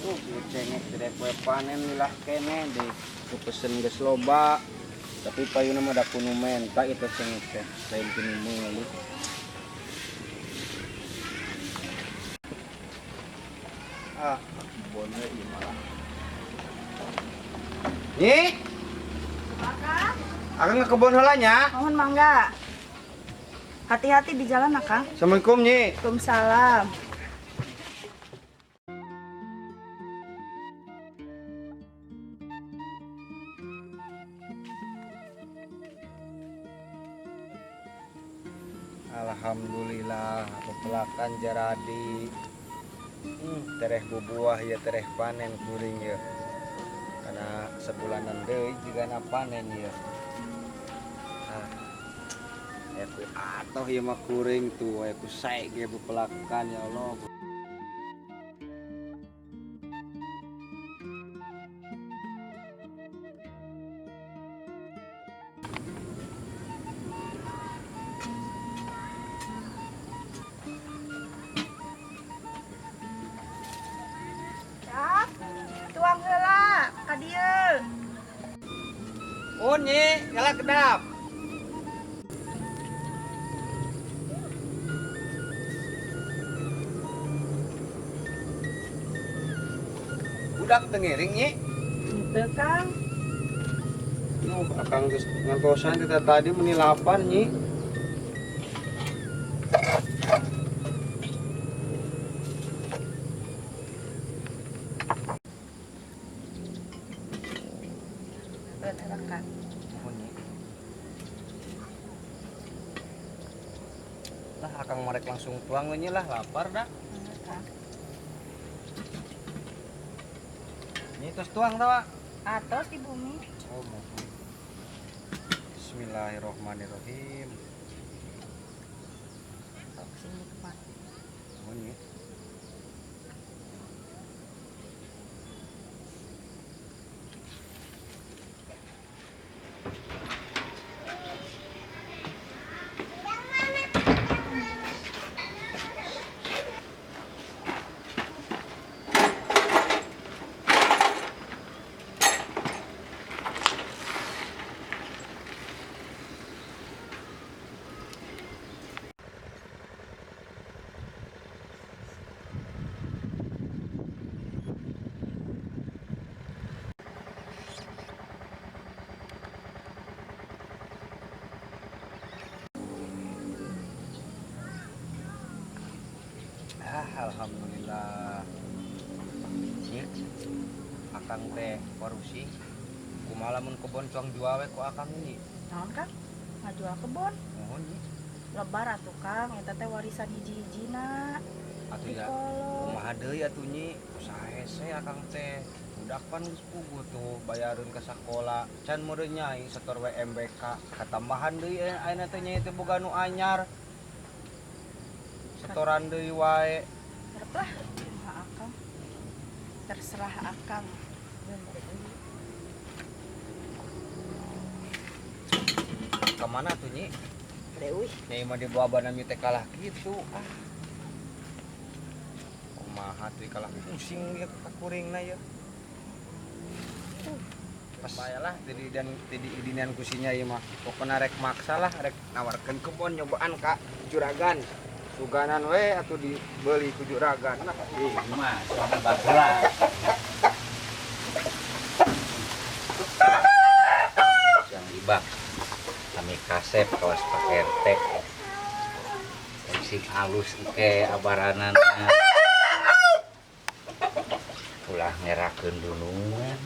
tuh cengek tidak kue panen lah kene deh aku pesen gas loba tapi payu nama ada kunumen tak itu cengek teh lain kunumen bonnya ini malah nih akang ke kebun halanya mohon mangga. Hati-hati di jalan, Akang. Assalamualaikum Nyi. Waalaikumsalam. Alhamdulillah pepelakan jaradi tereh bubuah ya tereh panen kuring ya karena sebulanan deui jigana panen ya aku atuh ieu mah kuring tuh aku sae ge pepelakan ya Allah. Cak, tuang heula ka dieu. Nyi, galak kedap. Budak tengiring Nyi. Henteu, Kang. Akang geus ngantosan kita tadi meni lapar Nyi. Bener, Kang. Lah akang marek langsung tuang Nyi lah lapar dah. Bener, Kang. Nyi tos tuang tawa. Atos di bumi. Oh, mohon. Bismillahirrahmanirrahim. Sok sini depan. Mohon Nyi. Alhamdulillah. Nyi, akang teh warusi. Kumaha mun kebon cuang jual we ku akang Nyi. Naon, Kang? Ngajual kebon. Mohon Nyi. Lebar atuh, Kang. Eta teh warisan hiji-hijina. Atuh ya. Dikolo. Kumaha deui atuh Nyi? Usaha hese akang teh. Budak pan geus puguh tuh bayareun ka sakola. Can meureun nyai setor WMBK. Katambahan deui ayeuna teh nyai teh boga nu anyar. Setoran deui wae. Lah, kumaha Akang? Terserah Akang. Bener deui. Kemana tuh Nyi? Deui. Nyai mah dibawa banami teh kalah gitu. Kumaha tuh kalah pusing ya ka kuringna ya. Pas bayalah jadi idinan ku si Nyai mah. Pokona rek maksa lah rek nawarkeun kebon nyobaan ka juragan. Suganan we atuh dibeli ku juragan. Ih, mah sampai bagela. Yang ibak kami kasep kawas Pak RT. Sing halus ke abaranana. Ulah ngerakeun dunungan.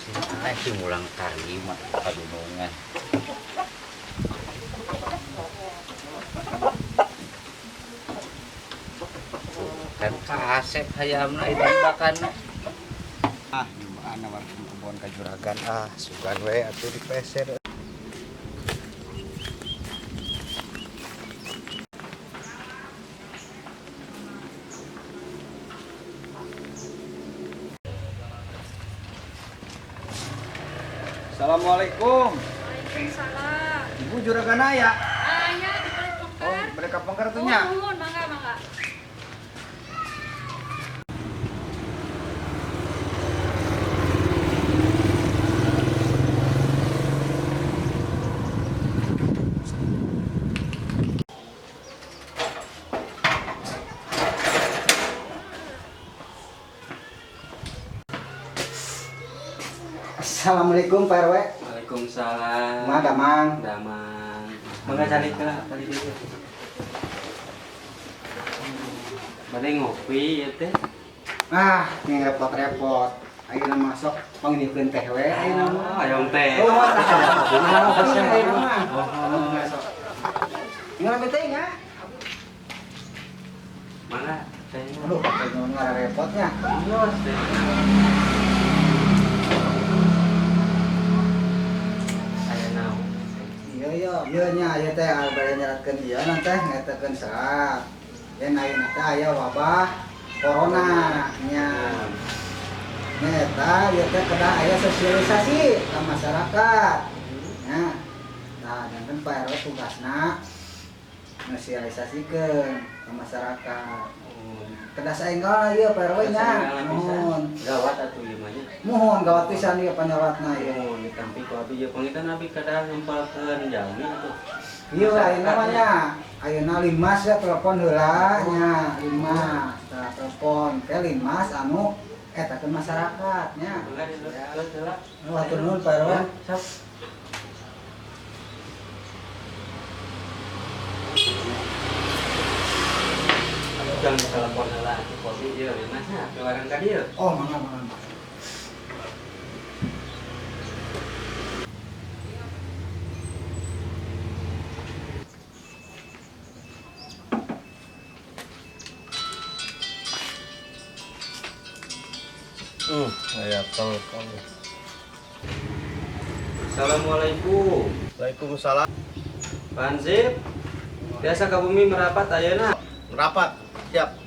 Sing aneh sih mulang tarima kadunungan. Kan kasep hayamna itu bakana. Nyobaan nawarkeun kebon ka juragan. Sugan we atuh dipeser. Assalamualaikum. Waalaikumsalam. Ibu juragan aya. Ya, di balik Oh, pengkar. mereka pengker tuh nya. Nuhun, mangga. Assalamualaikum Pak RW. Waalaikumsalam. Damang. Damang. Mangga cari ke tadi dia. Bade ngopi ya teh. Ini repot-repot. Ayeuna masuk panggilkeun teh we ayeuna mah. Ayong teh. Oh, ayeuna mah. Tinggal teh ya. Mangga teh. Aduh, pakai ngara repotnya. Yos teh. Aya naon? Iya nya aya teh bari nyeratkeun ieu na teh ngetakeun saha. Yen ayeuna teh aya wabah corona nya. Eta ieu teh kedah aya sosialisasi ka masyarakat. Nah, dan Pak RW tugasna sosialisasikeun ka masyarakat. Kedah saenggal ieu Pak RW nya. Mohon. Gawat atuh ieu mah nya. Mohon gawat pisan ieu panyaratna ieu. Mohon ditampi ku abi jeung pangitan abi kadang ngempalkeun jalmi atuh. Iya ayeuna mah nya. Ayeuna Limas ya telepon heula nya, Limas. Tah telepon ke Limas anu eta ke masyarakat nya. Mangga dileut heula. Hatur nuhun Pak RW. Sok. Jangan telepon heula atuh kopi ieu Masnya keluaran ka dieu. Oh, mangga. Aya telepon. Assalamualaikum. Waalaikumsalam. Pak Hansip. Biasa ka bumi merapat ayeuna. Rapat. Siap.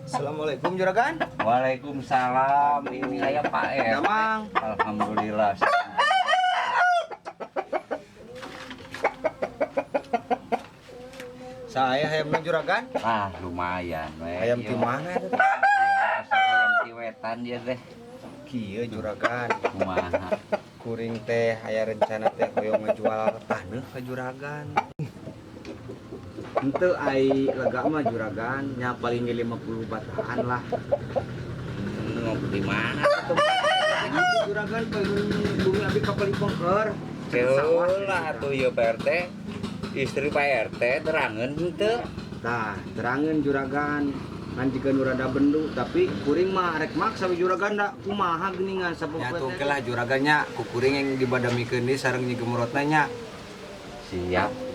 Assalamualaikum juragan. Waalaikumsalam. Ini aya Pak RT. Damang. Alhamdulillah. Saya hayamna juragan. Lumayan we. Hayam di mana itu? Biasa hayam di wetan dia teh. Kieu juragan. Kumaha? Kuring teh aya rencana teh hoyong ngejual taneuh ka juragan. Henteu ai lega mah juragan, nya paling 50 bataan lah. Di mana? Itu juragan bumi abi kapal pengker. Lah atuh ieu Pak RT. Istri Pak RT terangeun henteu. Tah, terangeun juragan. Kan jika rada bendu, tapi kuring mah rek maksa we juragan da kumaha geuningan sapoe teh. Nya teh lah juragannya ku kuring yang dibadamikeun deui sareng nyi gemurotna nya. Siap.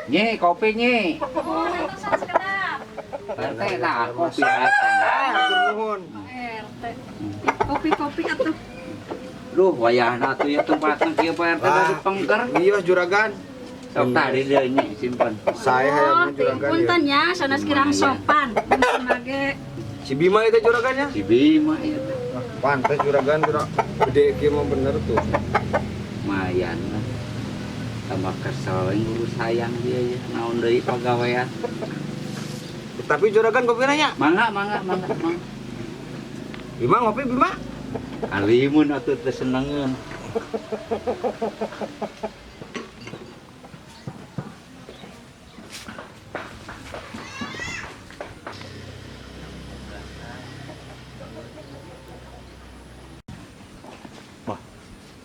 Nyi, kopi nyi. Oh, itu salah sekedap. RT tah kopi. Hatur nuhun. RT. Kopi-kopi atuh. Duh, wayahna atuh ya tempatna kieu Pak RT tadi pengker. Iya juragan. Sok tadi deui nyi simpen. Saya hayam juragan. Punten ya, sanes kirang sopan. Sebagai Si Bima itu juragannya. Si Bima ieu teh. Pantes juragan gede kieu mah bener tuh. Lumayan lah. Tambah kesel ngurus sayang dia ya. Naon deui pagawean. Tapi juragan kopi nanya. Mangga. Bima ngopi Bima. Alimun atuh teh senengeun. Wah,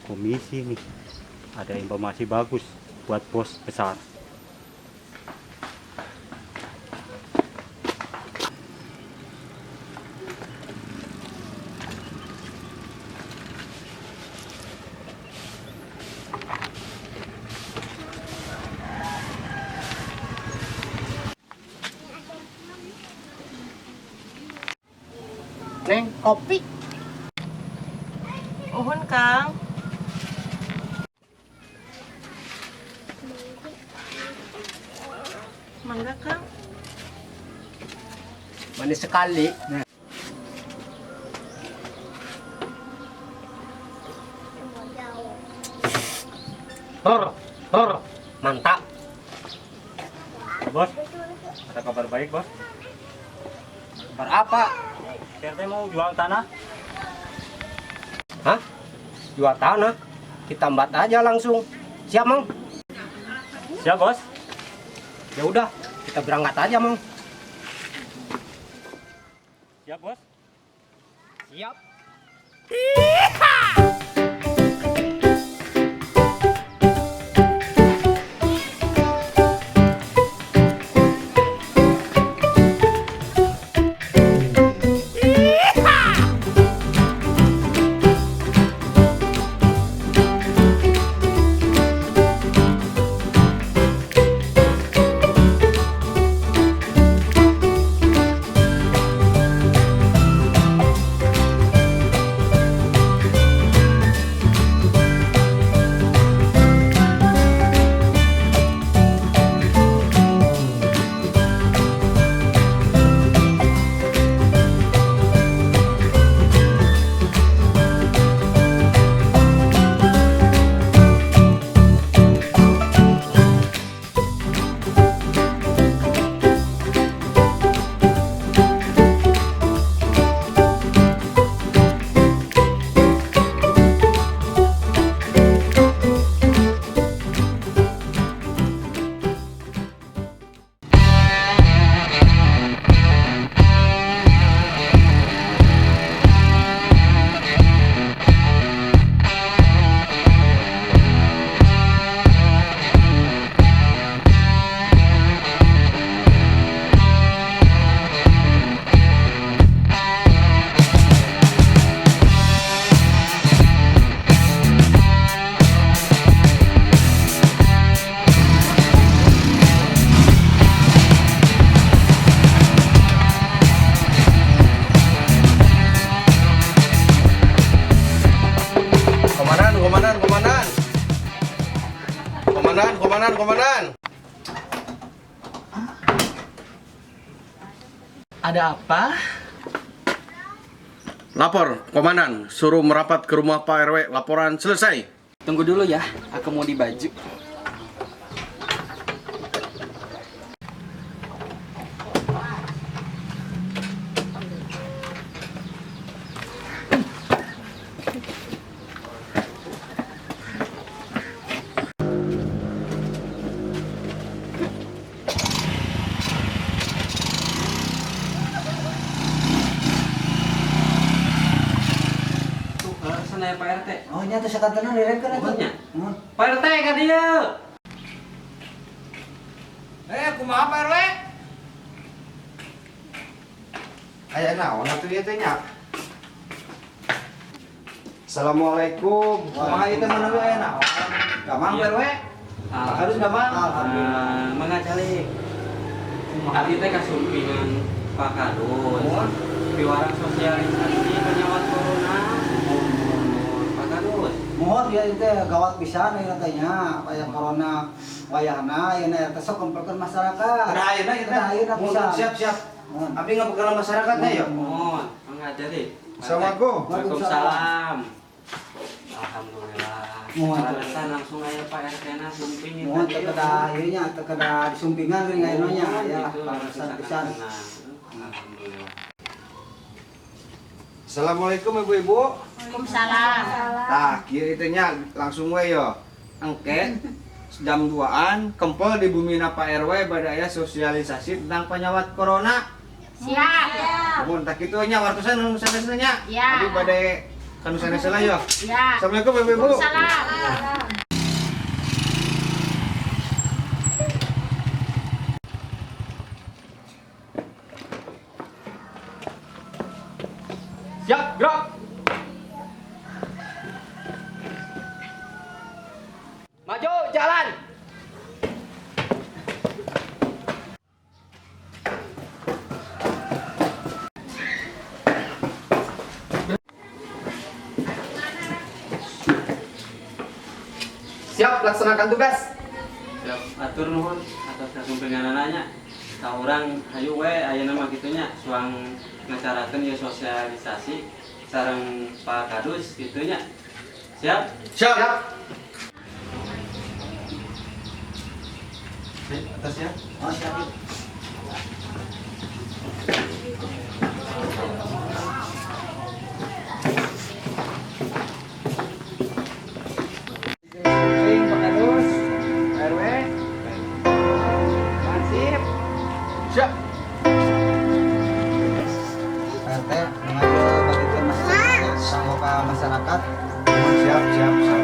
komisi nih. Ada informasi bagus buat bos besar. Neng, kopi. Uhun Kang. Mangga Kang. Manis sekali. Mantap. Bos, ada kabar baik bos. Kabar apa? RT mau jual tanah. Hah? Jual tanah? Kita embat aja langsung. Siap, Mang? Siap bos. Ya udah, kita berangkat aja, Mang. Siap bos. Siap. Komandan. Ada apa? Lapor, komandan. Suruh merapat ke rumah Pak RW. Laporan selesai. Tunggu dulu ya, aku mau di baju. Sana ya Pak RT. Oh, nyata sakatana direkan atuh. Pokoknya. Pak RT ka dieu. Kumaha Pak RW? Aya naon atuh ieu teh nya? Assalamualaikum. Kumaha ieu teh mana we aya naon? Gamang Pak RW? Harus gamang. Alhamdulillah. Mangga calik. Abdi teh kasumpingan Pak Kadus. Piwarang sosialisasi penyawat corona. Pak Kadus. Mohon ya itu gawat pisan ieu tanya aya corona wayahna ieu na sok kumpulkeun masyarakat. Terakhirna kita Terakhirna pisan. siap. Abi ngabegalan masyarakatnya ya. Mohon, mengajari. Assalamualaikum. Waalaikumsalam. Alhamdulillah. Mohon. Alasan langsung aya Pak RT na sumping itu. Mohon teu kada ieu nya teu kada disumpingan geuning ayeuna nya ya Itu pisan. Alhamdulillah. Assalamualaikum ibu-ibu. Waalaikumsalam. Tah, kieu teh nya langsung we yo. Engke jam 2-an kempel di Bumina Pak RW bade aya sosialisasi tentang penyawat corona. Siap. Mun tak kitu nya wartosan nu sanesna nya. Ya. Abi bade kanu sanesna yo. Ya. Assalamualaikum ibu-ibu. Waalaikumsalam. Siap, gerak. Maju, jalan. Siap, laksanakan tugas. Siap, atur nuhun atas kakumpinganannya. Ka urang hayu we ayeuna mah kitunya suang ngacarakeun ieu sosialisasi sareng Pak Kadus kitunya. Siap? Siap. Atas ya. Oh, siap. Pak Kadus, RW. Masif. Siap. RT mengambil bagikan masyarakat anggota masyarakat. Siap, siap, siap.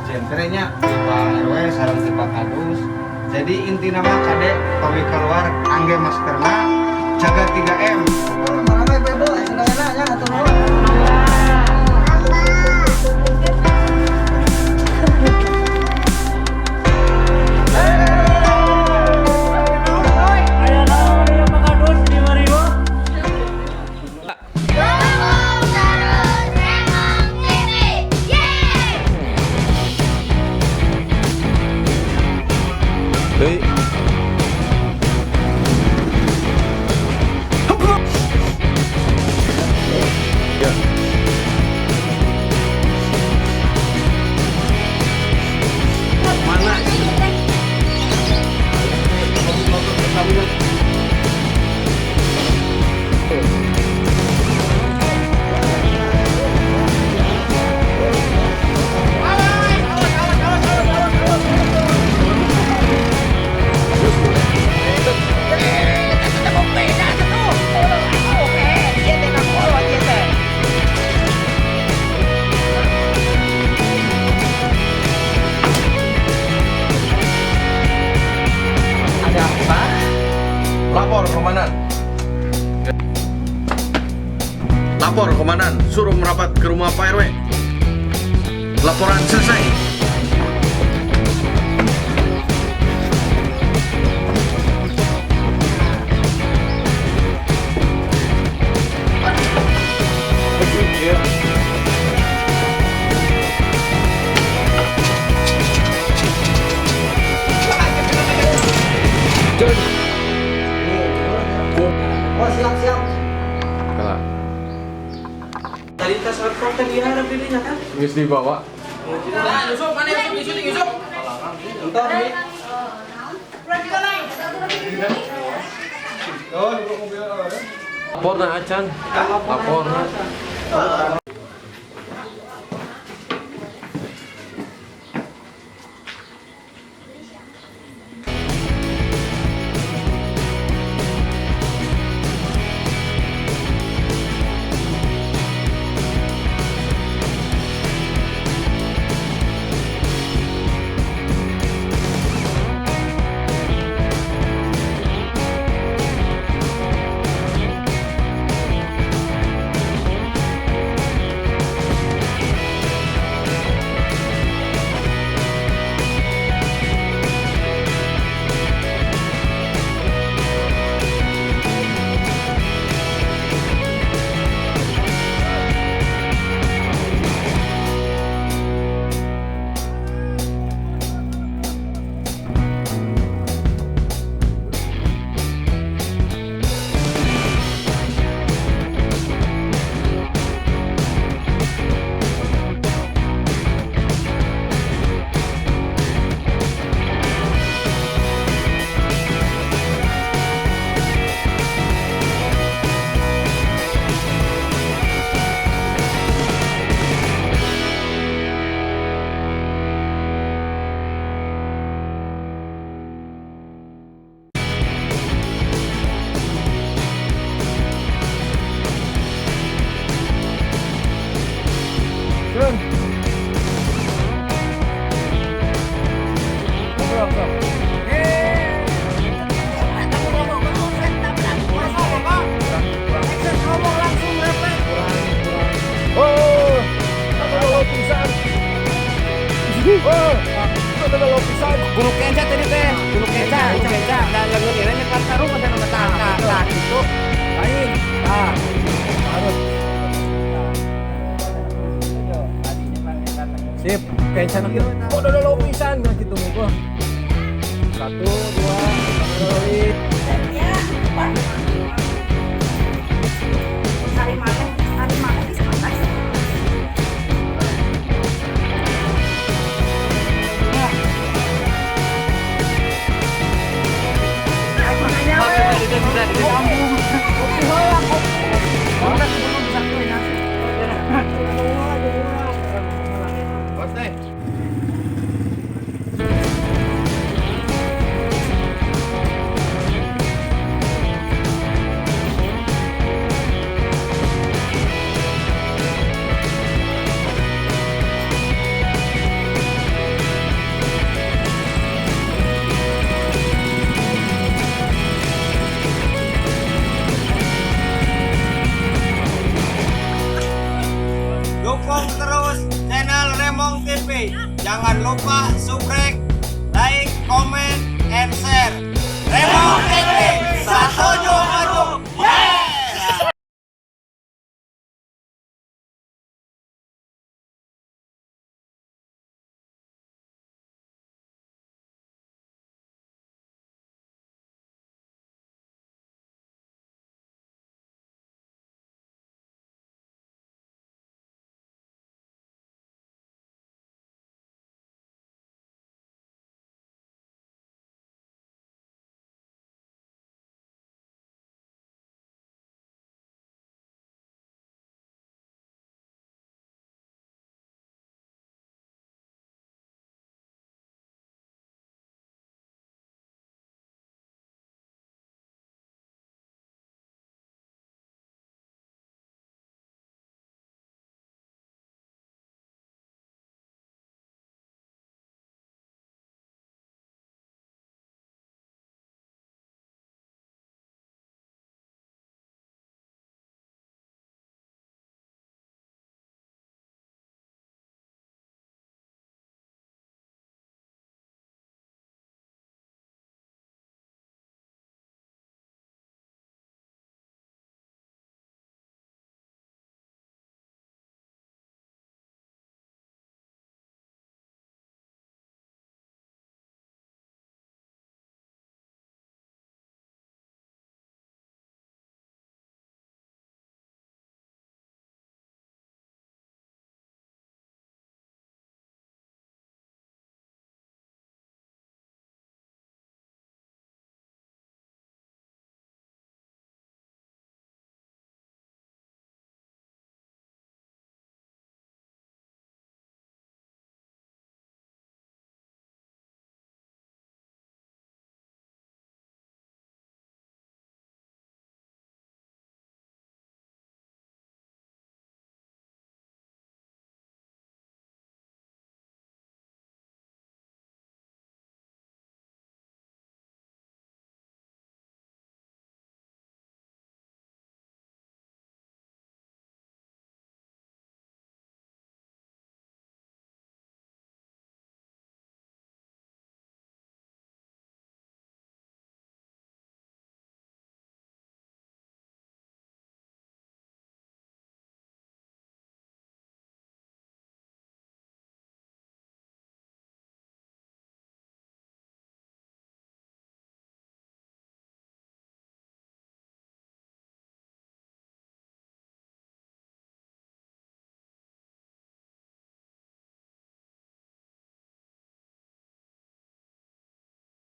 jentrenya di Pak RW sareng di Pak Kadus. Jadi inti nama kadek pami keluar angge maskerna jaga 3M. Mana ibu sudah enak ya atur nuhun. Mana? Komandan suruh merapat ke rumah Pak RW. Laporan selesai. Oh, siap. Tadi tas laptop kan diharap dirinya kan? Geus dibawa. Nah, Yusuf, mana Yusuf? Entar nih. Laporna acan. Laporna. Bulu kenca tadi teh, bulu kenca, dan lengan ini kan sarung ada nama tak itu lain, harus. Sip, kenca nak itu. Oh, udah pisan nggak gitu muka. 1, 2, rolling. Hari malam di sekolah. Dukung terus channel Remong TV. Jangan lupa subscribe, like, comment, and share. Remong TV.